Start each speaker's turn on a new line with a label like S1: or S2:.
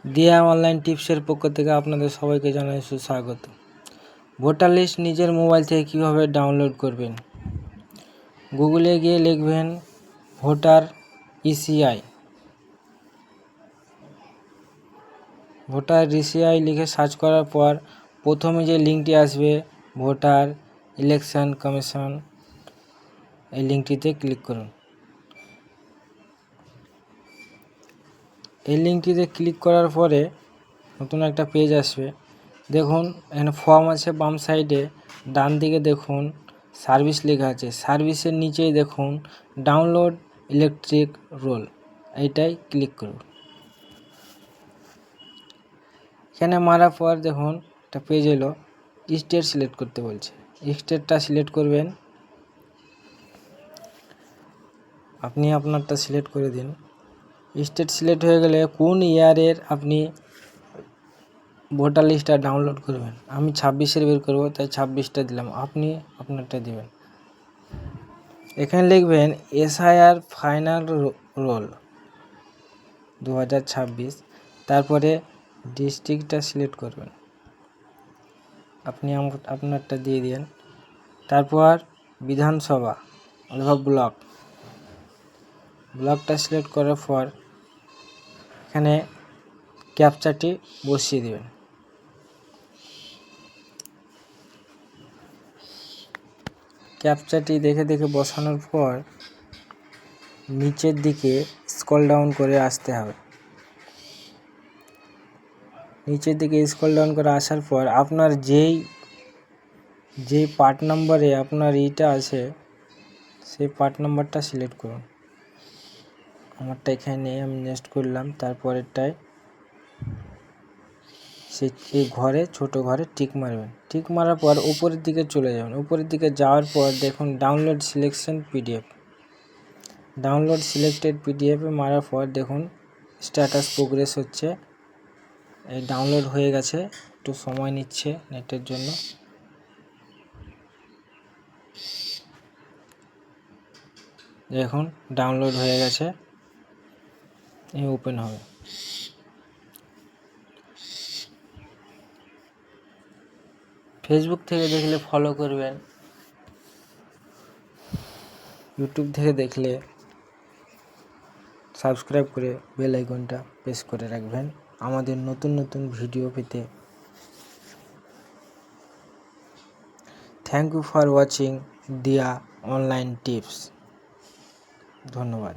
S1: দিয়া অনলাইন টিপসের পক্ষ থেকে আপনাদের সবাইকে জানাই সুস্বাগত। ভোটার লিস্ট নিজের মোবাইল থেকে কিভাবে ডাউনলোড করবেন। গুগলে গিয়ে লিখবেন ভোটার ইসিআই। ভোটার ইসিআই লিখে সার্চ করার পর প্রথমে যে লিঙ্কটি আসবে ভোটার ইলেকশন কমিশন, এই লিঙ্কটিতে ক্লিক করুন। এই লিঙ্কটিতে ক্লিক করার পরে নতুন একটা পেজ আসবে। দেখুন এখানে ফর্ম আছে, বাম সাইডে ডান দিকে দেখুন সার্ভিস লেখা আছে। সার্ভিসের নিচেই দেখুন ডাউনলোড ইলেকট্রিক রোল, এইটাই ক্লিক করুন। এখানে মারার পর দেখুন একটা পেজ এলো, স্টেট সিলেক্ট করতে বলছে। স্টেটটা সিলেক্ট করবেন, আপনি আপনারটা সিলেক্ট করে দিন। স্টেট সিলেক্ট হয়ে গেলে কোন ইয়ারের আপনি ভোটার লিস্টটা ডাউনলোড করবেন, আমি 26-এর বের করব, তাই 26টা দিলাম, আপনি আপনারটা দিবেন। এখানে লিখবেন এসআইআর ফাইনাল রোল 2026, তারপরে ডিস্ট্রিক্টটা সিলেক্ট করবেন, আপনি আপনারটা দিয়ে দিন। তারপর বিধানসভা অথবা ব্লকটা সিলেক্ট করার পর এখানে ক্যাপচাটি বসিয়ে দেবেন। ক্যাপচাটি দেখে বসানোর পর নিচের দিকে স্ক্রল ডাউন করে আসতে হবে। নিচের দিকে স্ক্রল ডাউন করে আসার পর আপনার যেই পার্ট নাম্বারে আপনার এইটা আছে সেই পার্ট নাম্বারটা সিলেক্ট করুন। আমারটা এখানে আমি নেক্সট করলাম। তারপরেরটায় এই ঘরে ছোট ঘরে টিক মারবেন। টিক মারার পর উপরের দিকে চলে যাবেন। উপরের দিকে যাওয়ার পর দেখুন download selection PDF, download selected পিডিএফে মারার পর দেখুন স্ট্যাটাস প্রোগ্রেস হচ্ছে। এই ডাউনলোড হয়ে গেছে, একটু সময় নিচ্ছে নেটের জন্য। দেখুন ডাউনলোড হয়ে গেছে, এই ওপেন হবে। ফেসবুক থেকে দেখলে ফলো করবেন, ইউটিউব থেকে দেখলে সাবস্ক্রাইব করে বেল আইকনটা প্রেস করে রাখবেন আমাদের নতুন ভিডিও পেতে। থ্যাংক ইউ ফর ওয়াচিং দিয়া অনলাইন টিপস। ধন্যবাদ।